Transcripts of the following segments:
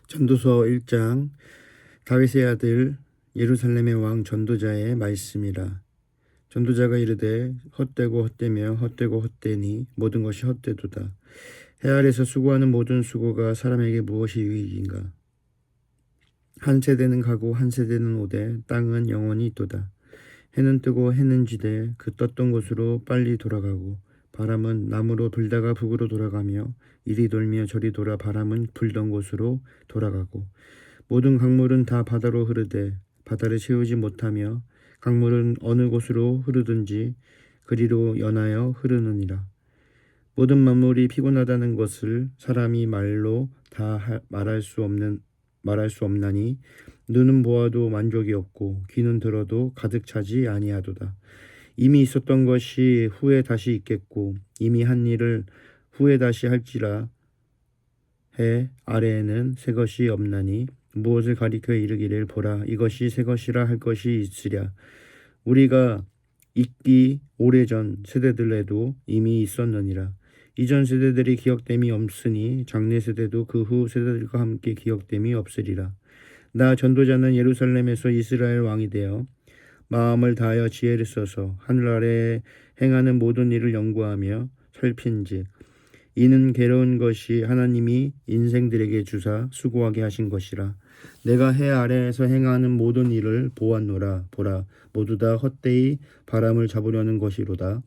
전도서 1장. 다윗의 아들 예루살렘의 왕 전도자의 말씀이라. 전도자가 이르되 헛되고 헛되며 헛되고 헛되니 모든 것이 헛되도다. 해 아래서 수고하는 모든 수고가 사람에게 무엇이 유익인가. 한 세대는 가고 한 세대는 오되 땅은 영원히 있도다. 해는 뜨고 해는 지되 그 떴던 곳으로 빨리 돌아가고 바람은 남으로 불다가 북으로 돌아가며 이리 돌며 저리 돌아 바람은 불던 곳으로 돌아가고 모든 강물은 다 바다로 흐르되 바다를 채우지 못하며 강물은 어느 곳으로 흐르든지 그리로 연하여 흐르느니라. 모든 만물이 피곤하다는 것을 사람이 말로 다 말할 수 없나니 눈은 보아도 만족이 없고 귀는 들어도 가득 차지 아니하도다. 이미 있었던 것이 후에 다시 있겠고 이미 한 일을 후에 다시 할지라. 해 아래에는 새 것이 없나니 무엇을 가리켜 이르기를 보라 이것이 새 것이라 할 것이 있으랴. 우리가 있기 오래전 세대들에도 이미 있었느니라. 이전 세대들이 기억됨이 없으니 장래 세대도 그 후 세대들과 함께 기억됨이 없으리라. 나 전도자는 예루살렘에서 이스라엘 왕이 되어 마음을 다하여 지혜를 써서 하늘 아래에 행하는 모든 일을 연구하며 살핀즉 이는 괴로운 것이 하나님이 인생들에게 주사 수고하게 하신 것이라. 내가 해 아래에서 행하는 모든 일을 보았노라. 보라 모두 다 헛되이 바람을 잡으려는 것이로다.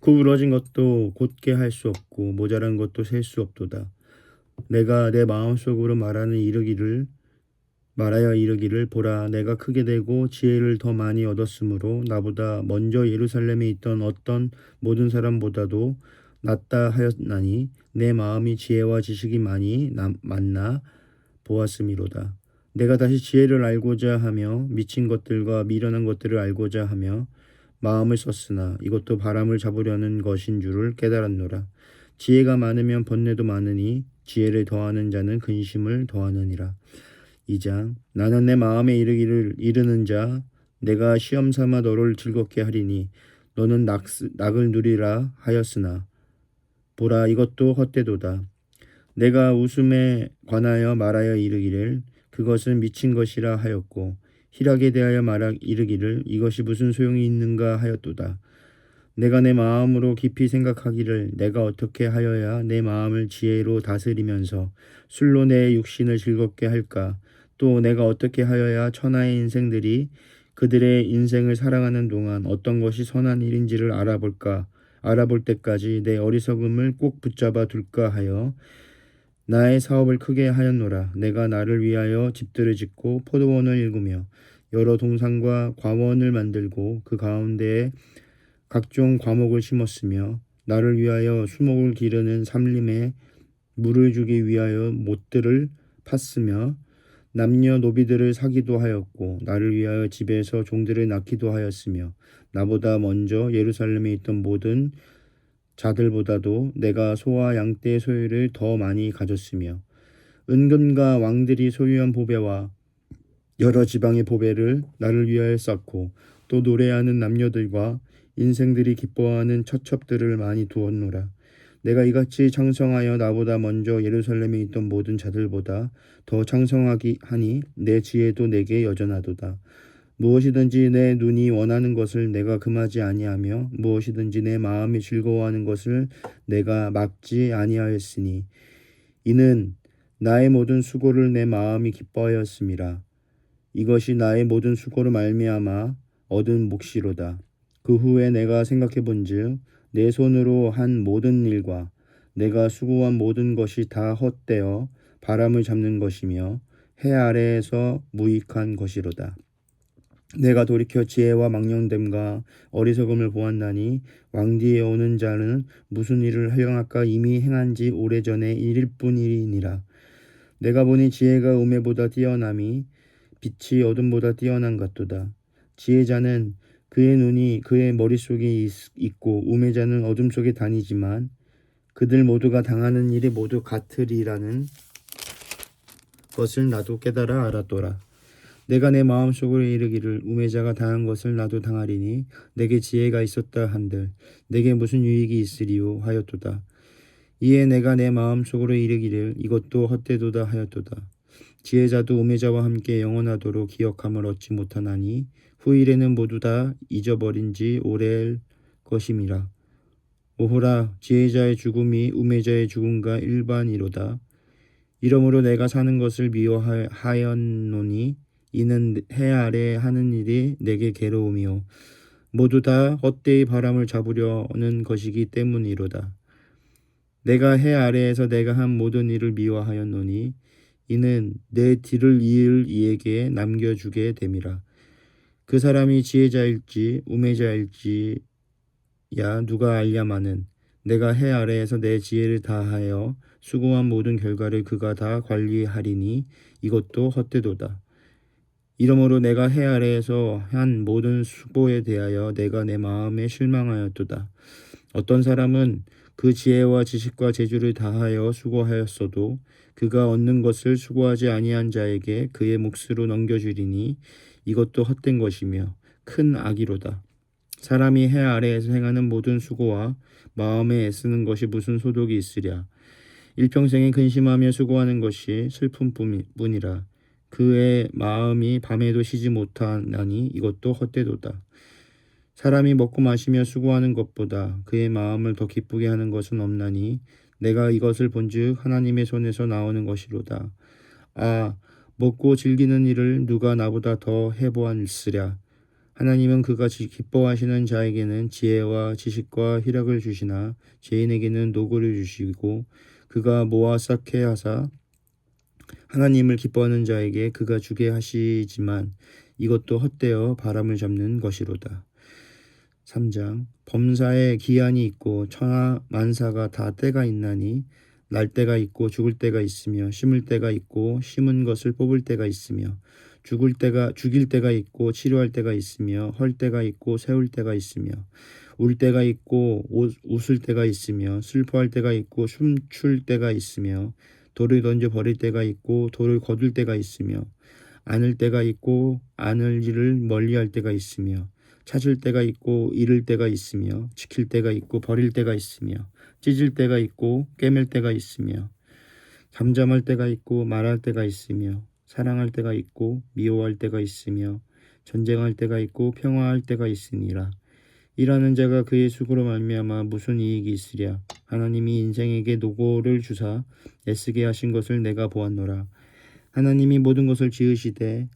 구부러진 것도 곧게 할 수 없고 모자란 것도 셀 수 없도다. 내가 내 마음속으로 말하여 이르기를 보라 내가 크게 되고 지혜를 더 많이 얻었으므로 나보다 먼저 예루살렘에 있던 어떤 모든 사람보다도 낫다 하였나니 내 마음이 지혜와 지식이 많이 만나 보았음이로다. 내가 다시 지혜를 알고자 하며 미친 것들과 미련한 것들을 알고자 하며 마음을 썼으나 이것도 바람을 잡으려는 것인 줄을 깨달았노라. 지혜가 많으면 번뇌도 많으니 지혜를 더하는 자는 근심을 더하느니라. 2장. 나는 내 마음에 이르는 자 내가 시험 삼아 너를 즐겁게 하리니 너는 낙을 누리라 하였으나 보라 이것도 헛되도다. 내가 웃음에 관하여 말하여 이르기를 그것은 미친 것이라 하였고 희락에 대하여 이르기를 이것이 무슨 소용이 있는가 하였도다. 내가 내 마음으로 깊이 생각하기를 내가 어떻게 하여야 내 마음을 지혜로 다스리면서 술로 내 육신을 즐겁게 할까. 또 내가 어떻게 하여야 천하의 인생들이 그들의 인생을 살아가는 동안 어떤 것이 선한 일인지를 알아볼 때까지 내 어리석음을 꼭 붙잡아 둘까 하여 나의 사업을 크게 하였노라. 내가 나를 위하여 집들을 짓고 포도원을 일구며 여러 동산과 과원을 만들고 그 가운데에 각종 과목을 심었으며 나를 위하여 수목을 기르는 삼림에 물을 주기 위하여 못들을 팠으며 남녀 노비들을 사기도 하였고 나를 위하여 집에서 종들을 낳기도 하였으며 나보다 먼저 예루살렘에 있던 모든 자들보다도 내가 소와 양떼의 소유를 더 많이 가졌으며 은금과 왕들이 소유한 보배와 여러 지방의 보배를 나를 위하여 쌓고 또 노래하는 남녀들과 인생들이 기뻐하는 처첩들을 많이 두었노라. 내가 이같이 창성하여 나보다 먼저 예루살렘에 있던 모든 자들보다 더 창성하기 하니 내 지혜도 내게 여전하도다. 무엇이든지 내 눈이 원하는 것을 내가 금하지 아니하며 무엇이든지 내 마음이 즐거워하는 것을 내가 막지 아니하였으니 이는 나의 모든 수고를 내 마음이 기뻐하였음이라. 이것이 나의 모든 수고로 말미암아 얻은 몫이로다. 그 후에 내가 생각해 본즉 내 손으로 한 모든 일과 내가 수고한 모든 것이 다 헛되어 바람을 잡는 것이며 해 아래에서 무익한 것이로다. 내가 돌이켜 지혜와 망령됨과 어리석음을 보았나니 왕 뒤에 오는 자는 무슨 일을 행할까 이미 행한 지 오래전의 일일 뿐이니라. 내가 보니 지혜가 우매보다 뛰어남이 빛이 어둠보다 뛰어난 같도다. 지혜자는 그의 눈이 그의 머릿속에 있고 우매자는 어둠 속에 다니지만 그들 모두가 당하는 일이 모두 같으리라는 것을 나도 깨달아 알았더라. 내가 내 마음속으로 이르기를 우매자가 당한 것을 나도 당하리니 내게 지혜가 있었다 한들 내게 무슨 유익이 있으리요 하였도다. 이에 내가 내 마음속으로 이르기를 이것도 헛되도다 하였도다. 지혜자도 우매자와 함께 영원하도록 기억함을 얻지 못하나니 후일에는 모두 다 잊어버린 지 오래일 것임이라. 오호라 지혜자의 죽음이 우매자의 죽음과 일반이로다. 이러므로 내가 사는 것을 미워하였노니 이는 해 아래 하는 일이 내게 괴로움이요 모두 다 헛되이 바람을 잡으려는 것이기 때문이로다. 내가 해 아래에서 내가 한 모든 일을 미워하였노니 이는 내 뒤를 이을 이에게 남겨주게 됨이라. 그 사람이 지혜자일지 우매자일지야 누가 알랴마는 내가 해 아래에서 내 지혜를 다하여 수고한 모든 결과를 그가 다 관리하리니 이것도 헛되도다. 이러므로 내가 해 아래에서 한 모든 수고에 대하여 내가 내 마음에 실망하였도다. 어떤 사람은 그 지혜와 지식과 재주를 다하여 수고하였어도 그가 얻는 것을 수고하지 아니한 자에게 그의 몫으로 넘겨주리니 이것도 헛된 것이며 큰 악이로다. 사람이 해 아래에서 행하는 모든 수고와 마음에 애쓰는 것이 무슨 소득이 있으랴. 일평생에 근심하며 수고하는 것이 슬픔뿐이라. 그의 마음이 밤에도 쉬지 못하나니 이것도 헛되도다. 사람이 먹고 마시며 수고하는 것보다 그의 마음을 더 기쁘게 하는 것은 없나니 내가 이것을 본즉 하나님의 손에서 나오는 것이로다. 아, 먹고 즐기는 일을 누가 나보다 더 해보았으랴. 하나님은 그가 기뻐하시는 자에게는 지혜와 지식과 희락을 주시나 죄인에게는 노고를 주시고 그가 모아 쌓게 하사 하나님을 기뻐하는 자에게 그가 주게 하시지만 이것도 헛되어 바람을 잡는 것이로다. 3장 범사에 기한이 있고 천하 만사가 다 때가 있나니 날 때가 있고 죽을 때가 있으며 심을 때가 있고 심은 것을 뽑을 때가 있으며 죽일 때가 있고 치료할 때가 있으며 헐 때가 있고 세울 때가 있으며 울 때가 있고 웃을 때가 있으며 슬퍼할 때가 있고 춤출 때가 있으며 돌을 던져 버릴 때가 있고 돌을 거둘 때가 있으며 안을 때가 있고 안을 일을 멀리할 때가 있으며 찾을 때가 있고 잃을 때가 있으며 지킬 때가 있고 버릴 때가 있으며 찢을 때가 있고 꿰맬 때가 있으며 잠잠할 때가 있고 말할 때가 있으며 사랑할 때가 있고 미워할 때가 있으며 전쟁할 때가 있고 평화할 때가 있으니라. 일하는 자가 그의 수고로 말미암아 무슨 이익이 있으랴. 하나님이 인생에게 노고를 주사 애쓰게 하신 것을 내가 보았노라. 하나님이 모든 것을 지으시되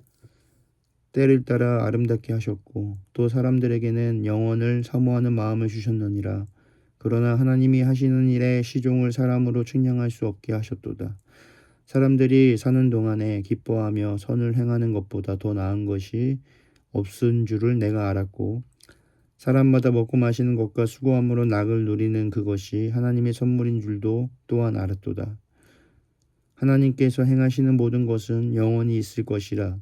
때를 따라 아름답게 하셨고 또 사람들에게는 영원을 사모하는 마음을 주셨느니라. 그러나 하나님이 하시는 일에 시종을 사람으로 측량할 수 없게 하셨도다. 사람들이 사는 동안에 기뻐하며 선을 행하는 것보다 더 나은 것이 없은 줄을 내가 알았고 사람마다 먹고 마시는 것과 수고함으로 낙을 누리는 그것이 하나님의 선물인 줄도 또한 알았도다. 하나님께서 행하시는 모든 것은 영원히 있을 것이라.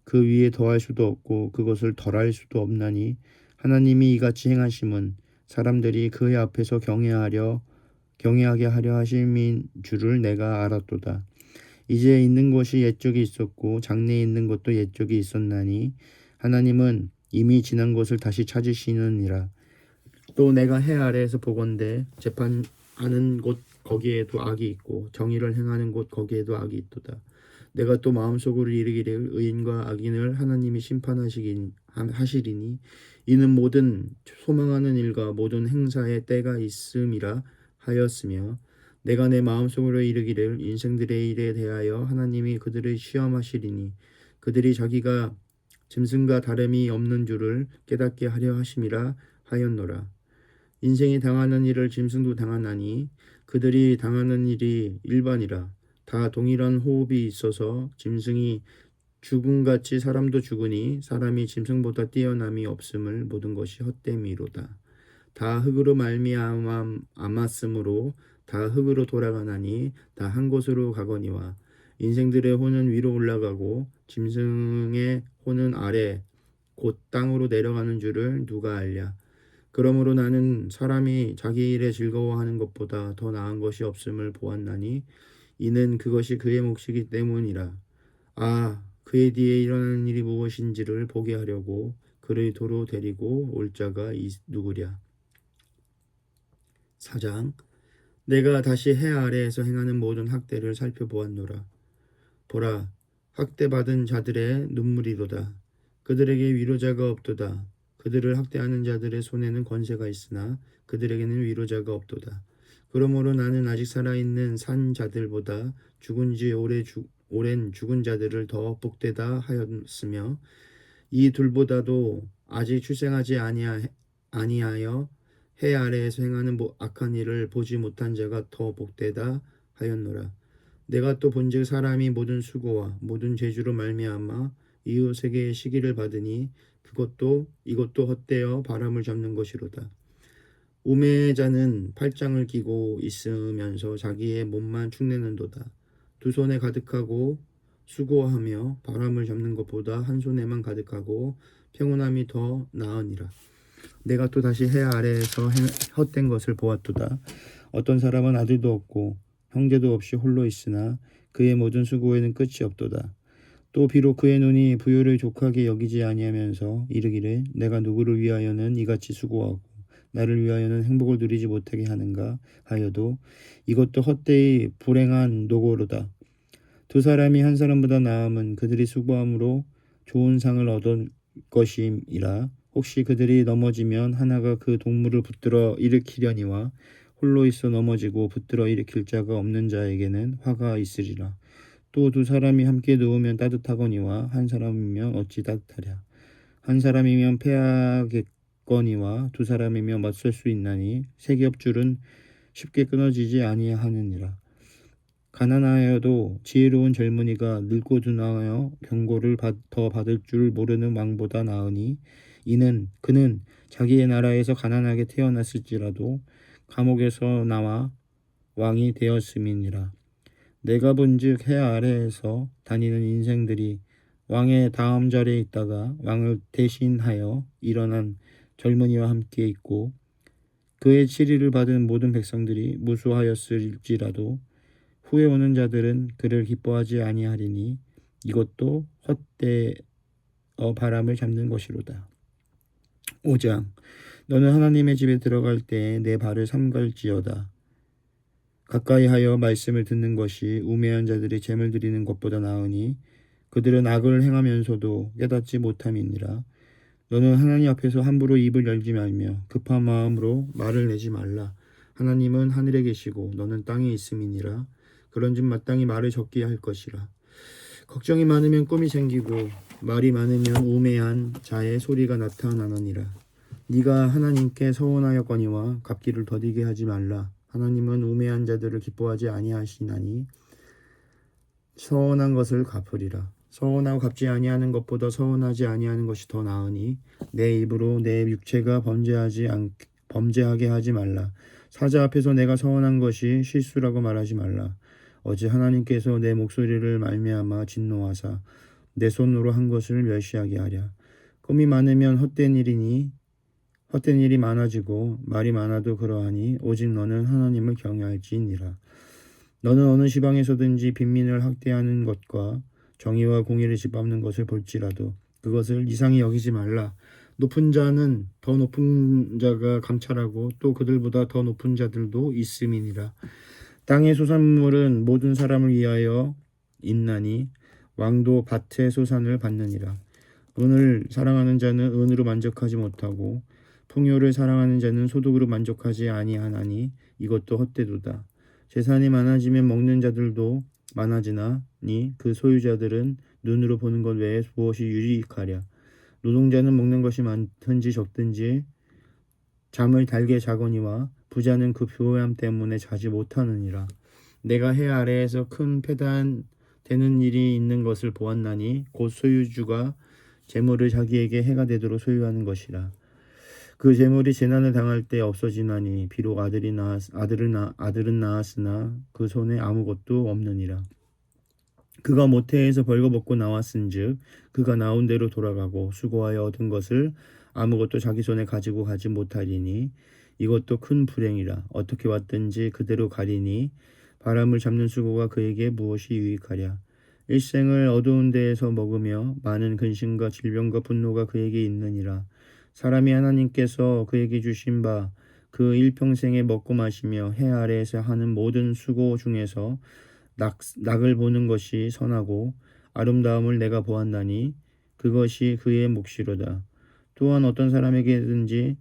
그 위에 더할 수도 없고 그것을 덜할 수도 없나니 하나님이 이같이 행하심은 사람들이 그의 앞에서 경외하게 하려 하심인 줄을 내가 알았도다. 이제 있는 것이 옛적에 있었고 장래에 있는 것도 옛적에 있었나니 하나님은 이미 지난 것을 다시 찾으시느니라. 또 내가 해 아래에서 보건대 재판하는 곳 거기에도 악이 있고 정의를 행하는 곳 거기에도 악이 있도다. 내가 또 마음속으로 이르기를 의인과 악인을 하나님이 심판하시리니 이는 모든 소망하는 일과 모든 행사에 때가 있음이라 하였으며 내가 내 마음속으로 이르기를 인생들의 일에 대하여 하나님이 그들을 시험하시리니 그들이 자기가 짐승과 다름이 없는 줄을 깨닫게 하려 하심이라 하였노라. 인생이 당하는 일을 짐승도 당하나니 그들이 당하는 일이 일반이라. 다 동일한 호흡이 있어서 짐승이 죽음같이 사람도 죽으니 사람이 짐승보다 뛰어남이 없음을 모든 것이 헛됨이로다. 다 흙으로 말미암았으므로 다 흙으로 돌아가나니 다 한 곳으로 가거니와 인생들의 혼은 위로 올라가고 짐승의 혼은 아래 곧 땅으로 내려가는 줄을 누가 알랴. 그러므로 나는 사람이 자기 일에 즐거워하는 것보다 더 나은 것이 없음을 보았나니 이는 그것이 그의 몫이기 때문이라. 아, 그의 뒤에 일어나는 일이 무엇인지를 보게 하려고 그를 도로 데리고 올 자가 누구랴. 4장 내가 다시 해 아래에서 행하는 모든 학대를 살펴보았노라. 보라, 학대받은 자들의 눈물이로다. 그들에게 위로자가 없도다. 그들을 학대하는 자들의 손에는 권세가 있으나 그들에게는 위로자가 없도다. 그러므로 나는 아직 살아있는 산 자들보다 죽은 지 오랜 죽은 자들을 더 복되다 하였으며 이 둘보다도 아직 출생하지 아니하여 해 아래에서 행하는 악한 일을 보지 못한 자가 더 복되다 하였노라. 내가 또 본즉 사람이 모든 수고와 모든 재주로 말미암아 이웃에게 시기를 받으니 이것도 헛되어 바람을 잡는 것이로다. 우매자는 팔짱을 끼고 있으면서 자기의 몸만 축내는도다. 두 손에 가득하고 수고하며 바람을 잡는 것보다 한 손에만 가득하고 평온함이 더 나으니라. 내가 또 다시 해 아래에서 헛된 것을 보았도다. 어떤 사람은 아들도 없고 형제도 없이 홀로 있으나 그의 모든 수고에는 끝이 없도다. 또 비록 그의 눈이 부요를 족하게 여기지 아니하면서 이르기를 내가 누구를 위하여는 이같이 수고하고 나를 위하여는 행복을 누리지 못하게 하는가 하여도 이것도 헛되이 불행한 노고로다. 두 사람이 한 사람보다 나음은 그들이 수고함으로 좋은 상을 얻을 것임이라. 혹시 그들이 넘어지면 하나가 그 동물을 붙들어 일으키려니와 홀로 있어 넘어지고 붙들어 일으킬 자가 없는 자에게는 화가 있으리라. 또 두 사람이 함께 누우면 따뜻하거니와 한 사람이면 어찌 따뜻하랴. 한 사람이면 패하겠거니와 두 사람이면 맞설 수 있나니 세 겹줄은 쉽게 끊어지지 아니하느니라. 가난하여도 지혜로운 젊은이가 늙고 둔하여 경고를 더 받을 줄 모르는 왕보다 나으니 그는 자기의 나라에서 가난하게 태어났을지라도 감옥에서 나와 왕이 되었음이니라. 내가 본즉 해 아래에서 다니는 인생들이 왕의 다음 자리에 있다가 왕을 대신하여 일어난 젊은이와 함께 있고 그의 치리를 받은 모든 백성들이 무수하였을지라도 후에 오는 자들은 그를 기뻐하지 아니하리니 이것도 헛되어 바람을 잡는 것이로다. 5장. 너는 하나님의 집에 들어갈 때에 내 발을 삼갈지어다. 가까이 하여 말씀을 듣는 것이 우매한 자들이 재물 드리는 것보다 나으니 그들은 악을 행하면서도 깨닫지 못함이니라. 너는 하나님 앞에서 함부로 입을 열지 말며 급한 마음으로 말을 내지 말라. 하나님은 하늘에 계시고 너는 땅에 있음이니라. 그런즉 마땅히 말을 적게 할 것이라. 걱정이 많으면 꿈이 생기고 말이 많으면 우매한 자의 소리가 나타나느니라. 네가 하나님께 서원하였거니와 갚기를 더디게 하지 말라. 하나님은 우매한 자들을 기뻐하지 아니하시나니 서원한 것을 갚으리라. 서원하고 갚지 아니하는 것보다 서원하지 아니하는 것이 더 나으니 내 입으로 내 육체가 범죄하게 하지 말라. 사자 앞에서 내가 서원한 것이 실수라고 말하지 말라. 어제 하나님께서 내 목소리를 말미암아 진노하사 내 손으로 한 것을 멸시하게 하랴. 꿈이 많으면 헛된 일이 많아지고 말이 많아도 그러하니 오직 너는 하나님을 경외할지니라. 너는 어느 시방에서든지 빈민을 학대하는 것과 정의와 공의를 짓밟는 것을 볼지라도 그것을 이상히 여기지 말라. 높은 자는 더 높은 자가 감찰하고 또 그들보다 더 높은 자들도 있음이니라. 땅의 소산물은 모든 사람을 위하여 있나니 왕도 밭의 소산을 받느니라. 은을 사랑하는 자는 은으로 만족하지 못하고 풍요를 사랑하는 자는 소득으로 만족하지 아니하나니 이것도 헛되도다. 재산이 많아지면 먹는 자들도 많아지나니 그 소유자들은 눈으로 보는 것 외에 무엇이 유익하랴. 노동자는 먹는 것이 많든지 적든지 잠을 달게 자거니와 부자는 그 교회함 때문에 자지 못하느니라. 내가 해 아래에서 큰 패단되는 일이 있는 것을 보았나니 곧 소유주가 재물을 자기에게 해가 되도록 소유하는 것이라. 그 재물이 재난을 당할 때 없어지나니 비록 아들은 낳았으나 그 손에 아무것도 없느니라. 그가 모태에서 벌거벗고 나왔은즉 그가 나온 대로 돌아가고 수고하여 얻은 것을 아무것도 자기 손에 가지고 가지 못하리니 이것도 큰 불행이라. 어떻게 왔든지 그대로 가리니 바람을 잡는 수고가 그에게 무엇이 유익하랴. 일생을 어두운 데에서 먹으며 많은 근심과 질병과 분노가 그에게 있느니라. 사람이 하나님께서 그에게 주신 바 그 일평생에 먹고 마시며 해 아래에서 하는 모든 수고 중에서 낙을 보는 것이 선하고 아름다움을 내가 보았나니 그것이 그의 몫이로다. 또한 어떤 사람에게든지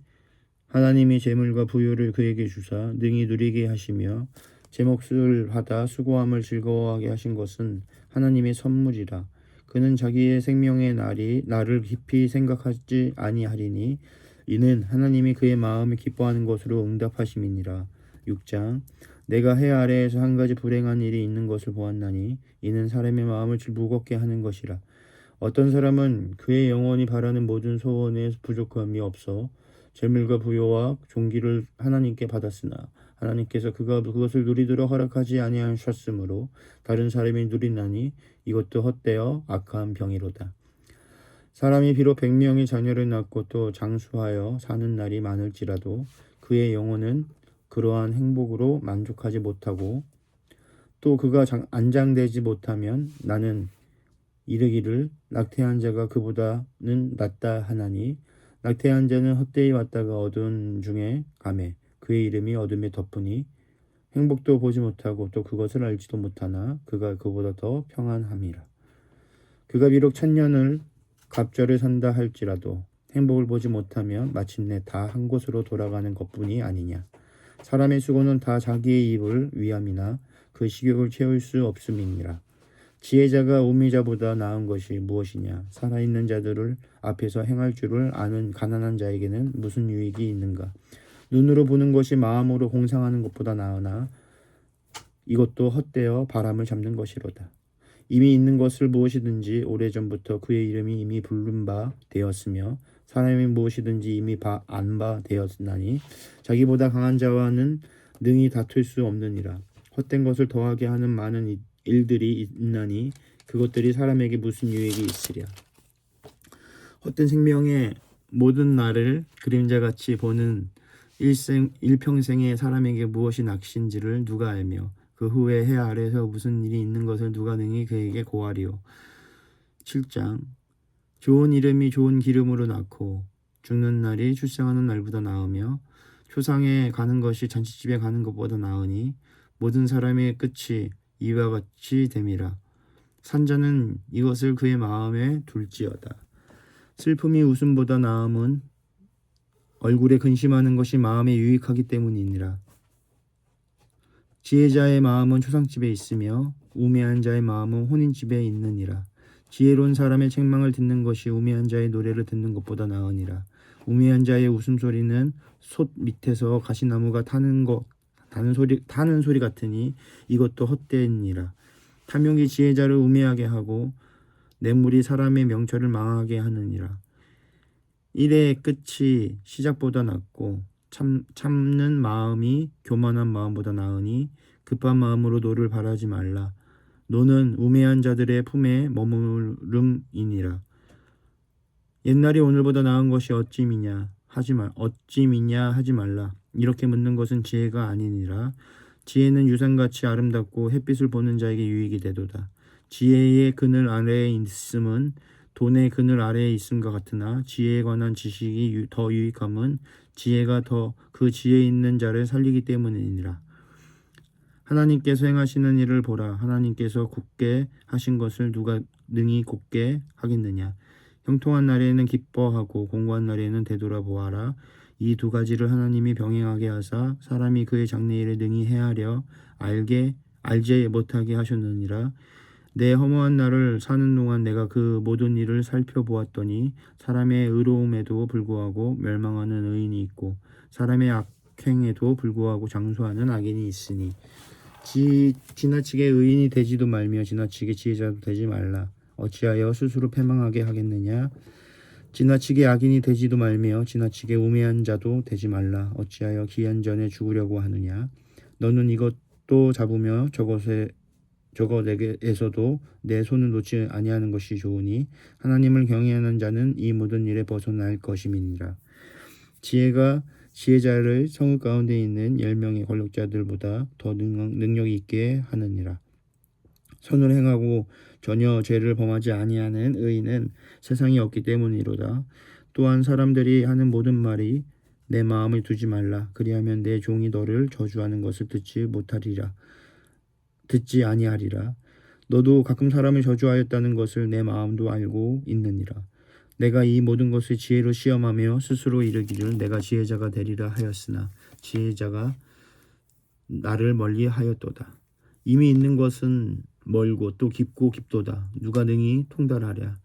하나님이 재물과 부유를 그에게 주사 능히 누리게 하시며 제 몫을 받아 수고함을 즐거워하게 하신 것은 하나님의 선물이라. 그는 자기의 생명의 날을 깊이 생각하지 아니하리니 이는 하나님이 그의 마음을 기뻐하는 것으로 응답하심이니라. 6장. 내가 해 아래에서 한 가지 불행한 일이 있는 것을 보았나니 이는 사람의 마음을 무겁게 하는 것이라. 어떤 사람은 그의 영혼이 바라는 모든 소원에 부족함이 없어 재물과 부요와 존귀를 하나님께 받았으나 하나님께서 그가 그것을 누리도록 허락하지 아니하셨으므로 다른 사람이 누리나니 이것도 헛되어 악한 병이로다. 사람이 비록 100명의 자녀를 낳고 또 장수하여 사는 날이 많을지라도 그의 영혼은 그러한 행복으로 만족하지 못하고 또 그가 안장되지 못하면 나는 이르기를 낙태한 자가 그보다는 낫다 하나니 낙태한 자는 헛되이 왔다가 어두운 중에 가매 그의 이름이 어둠에 덮으니 행복도 보지 못하고 또 그것을 알지도 못하나 그가 그보다 더 평안함이라. 그가 비록 1000년을 갑절을 산다 할지라도 행복을 보지 못하면 마침내 다 한 곳으로 돌아가는 것뿐이 아니냐. 사람의 수고는 다 자기의 입을 위함이나 그 식욕을 채울 수 없음이니라. 지혜자가 우미자보다 나은 것이 무엇이냐. 살아있는 자들을 앞에서 행할 줄을 아는 가난한 자에게는 무슨 유익이 있는가. 눈으로 보는 것이 마음으로 공상하는 것보다 나으나 이것도 헛되어 바람을 잡는 것이로다. 이미 있는 것을 무엇이든지 오래전부터 그의 이름이 이미 부른 바 되었으며 사람이 무엇이든지 이미 안 바 되었나니 자기보다 강한 자와는 능히 다툴 수 없느니라. 헛된 것을 더하게 하는 많은 일들이 있나니 그것들이 사람에게 무슨 유익이 있으랴. 헛된 생명의 모든 날을 그림자같이 보는 일평생에 사람에게 무엇이 낚시인지를 누가 알며 그 후에 해 아래에서 무슨 일이 있는 것을 누가 능히 그에게 고하리요. 7장. 좋은 이름이 좋은 기름으로 낳고 죽는 날이 출생하는 날보다 나으며 초상에 가는 것이 잔치집에 가는 것보다 나으니 모든 사람의 끝이 이와 같이 됨이라. 산자는 이것을 그의 마음에 둘지어다. 슬픔이 웃음보다 나음은 얼굴에 근심하는 것이 마음에 유익하기 때문이니라. 지혜자의 마음은 초상집에 있으며 우매한 자의 마음은 혼인집에 있느니라. 지혜로운 사람의 책망을 듣는 것이 우매한 자의 노래를 듣는 것보다 나으니라. 우매한 자의 웃음소리는 솥 밑에서 가시나무가 타는 소리 같으니 이것도 헛되니라. 탐욕이 지혜자를 우매하게 하고 뇌물이 사람의 명철을 망하게 하느니라. 일의 끝이 시작보다 낫고 참는 마음이 교만한 마음보다 나으니 급한 마음으로 노를 바라지 말라. 노는 우매한 자들의 품에 머무름이니라. 옛날이 오늘보다 나은 것이 어찌미냐 하지 말라. 이렇게 묻는 것은 지혜가 아니니라. 지혜는 유산같이 아름답고 햇빛을 보는 자에게 유익이 되도다. 지혜의 그늘 아래에 있음은 돈의 그늘 아래에 있음과 같으나 지혜에 관한 지식이 더 유익함은 지혜가 더 그 지혜 있는 자를 살리기 때문이니라. 하나님께서 행하시는 일을 보라. 하나님께서 굳게 하신 것을 누가 능히 곧게 하겠느냐. 형통한 날에는 기뻐하고 공고한 날에는 되돌아보아라. 이 두 가지를 하나님이 병행하게 하사 사람이 그의 장래일을 능히 헤아려 알지 못하게 하셨느니라. 내 허무한 날을 사는 동안 내가 그 모든 일을 살펴보았더니 사람의 의로움에도 불구하고 멸망하는 의인이 있고 사람의 악행에도 불구하고 장수하는 악인이 있으니 지나치게 의인이 되지도 말며 지나치게 지혜자도 되지 말라. 어찌하여 스스로 패망하게 하겠느냐. 지나치게 악인이 되지도 말며 지나치게 우매한 자도 되지 말라. 어찌하여 기한 전에 죽으려고 하느냐. 너는 이것도 잡으며 저것에게서도 내 손을 놓지 아니하는 것이 좋으니 하나님을 경외하는 자는 이 모든 일에 벗어날 것임이니라. 지혜가 지혜자를 성읍 가운데 있는 10명의 권력자들보다 더 능력 있게 하느니라. 선을 행하고 전혀 죄를 범하지 아니하는 의인은 세상에 없기 때문이로다. 또한 사람들이 하는 모든 말이 내 마음을 두지 말라. 그리하면 내 종이 너를 저주하는 것을 듣지 아니하리라. 너도 가끔 사람을 저주하였다는 것을 내 마음도 알고 있느니라. 내가 이 모든 것을 지혜로 시험하며 스스로 이르기를 내가 지혜자가 되리라 하였으나 지혜자가 나를 멀리하였도다. 이미 있는 것은 멀고 또 깊고 깊도다. 누가 능히 통달하랴.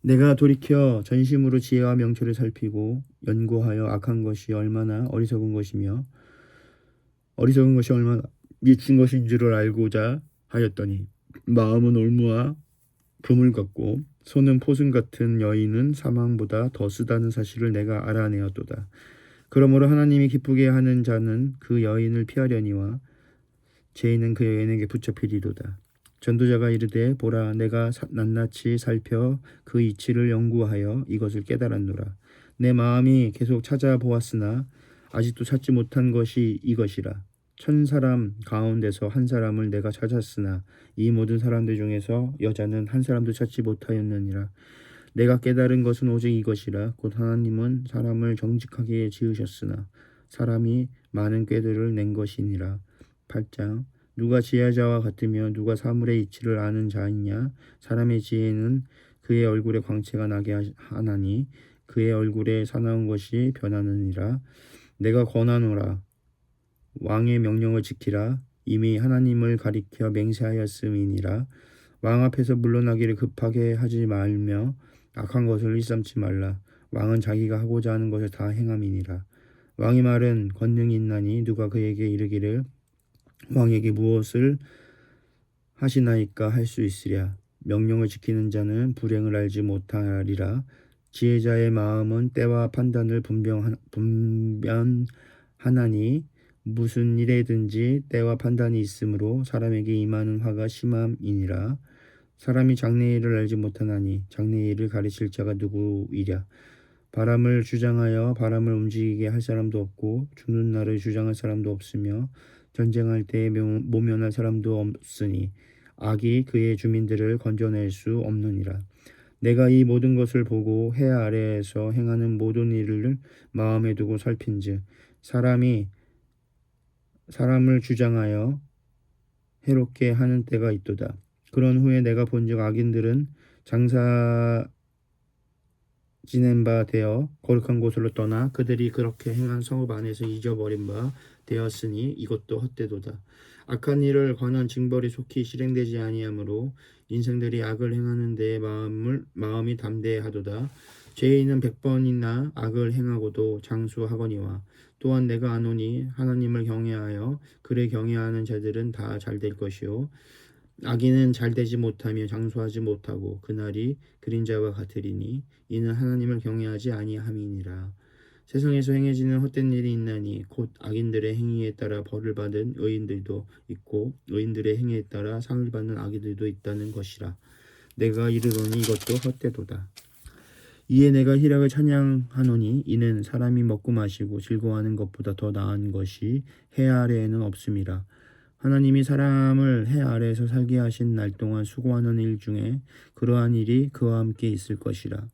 내가 돌이켜 전심으로 지혜와 명철을 살피고 연구하여 악한 것이 얼마나 어리석은 것이 얼마나 미친 것인 줄을 알고자 하였더니 마음은 올무와 그물 같고 손은 포승 같은 여인은 사망보다 더 쓰다는 사실을 내가 알아내었도다. 그러므로 하나님이 기쁘게 하는 자는 그 여인을 피하려니와 죄인은 그 여인에게 붙잡히리로다. 전도자가 이르되 보라 내가 낱낱이 살펴 그 이치를 연구하여 이것을 깨달았노라. 내 마음이 계속 찾아보았으나 아직도 찾지 못한 것이 이것이라. 1000사람 가운데서 한 사람을 내가 찾았으나 이 모든 사람들 중에서 여자는 한 사람도 찾지 못하였느니라. 내가 깨달은 것은 오직 이것이라. 곧 하나님은 사람을 정직하게 지으셨으나 사람이 많은 꾀들을 낸 것이니라. 8장 누가 지혜자와 같으며 누가 사물의 이치를 아는 자이냐. 사람의 지혜는 그의 얼굴에 광채가 나게 하나니 그의 얼굴에 사나운 것이 변하느니라. 내가 권하노라. 왕의 명령을 지키라. 이미 하나님을 가리켜 맹세하였음이니라. 왕 앞에서 물러나기를 급하게 하지 말며 악한 것을 일삼지 말라. 왕은 자기가 하고자 하는 것을 다 행함이니라. 왕의 말은 권능이 있나니 누가 그에게 이르기를 왕에게 무엇을 하시나이까 할 수 있으랴. 명령을 지키는 자는 불행을 알지 못하리라. 지혜자의 마음은 때와 판단을 분별하나니 무슨 일에든지 때와 판단이 있으므로 사람에게 임하는 화가 심함이니라. 사람이 장래일을 알지 못하나니 장래일을 가르칠 자가 누구이랴. 바람을 주장하여 바람을 움직이게 할 사람도 없고 죽는 날을 주장할 사람도 없으며 전쟁할 때에 모면할 사람도 없으니 악이 그의 주민들을 건져낼 수 없느니라. 내가 이 모든 것을 보고 해 아래에서 행하는 모든 일을 마음에 두고 살핀즉 사람이 사람을 주장하여 해롭게 하는 때가 있도다. 그런 후에 내가 본즉 악인들은 장사 지낸 바 되어 거룩한 곳으로 떠나 그들이 그렇게 행한 성읍 안에서 잊어버린 바 되었으니 이것도 헛되도다. 악한 일을 관한 징벌이 속히 실행되지 아니하므로 인생들이 악을 행하는 데에 마음이 담대하도다. 죄인은 100번이나 악을 행하고도 장수하거니와 또한 내가 아노니 하나님을 경외하여 그를 경외하는 자들은 다 잘될 것이요 악인은 잘되지 못하며 장수하지 못하고 그날이 그림자와 같으리니 이는 하나님을 경외하지 아니함이니라. 세상에서 행해지는 헛된 일이 있나니 곧 악인들의 행위에 따라 벌을 받은 의인들도 있고 의인들의 행위에 따라 상을 받는 악인들도 있다는 것이라. 내가 이르노니 이것도 헛되도다. 이에 내가 희락을 찬양하노니 이는 사람이 먹고 마시고 즐거워하는 것보다 더 나은 것이 해 아래에는 없음이라. 하나님이 사람을 해 아래에서 살게 하신 날 동안 수고하는 일 중에 그러한 일이 그와 함께 있을 것이라.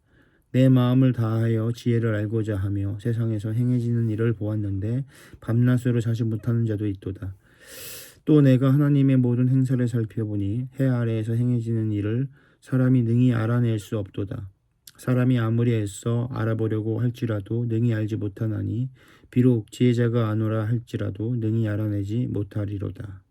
내 마음을 다하여 지혜를 알고자 하며 세상에서 행해지는 일을 보았는데 밤낮으로 자지 못하는 자도 있도다. 또 내가 하나님의 모든 행사를 살펴보니 해 아래에서 행해지는 일을 사람이 능히 알아낼 수 없도다. 사람이 아무리 애써 알아보려고 할지라도 능히 알지 못하나니 비록 지혜자가 아노라 할지라도 능히 알아내지 못하리로다.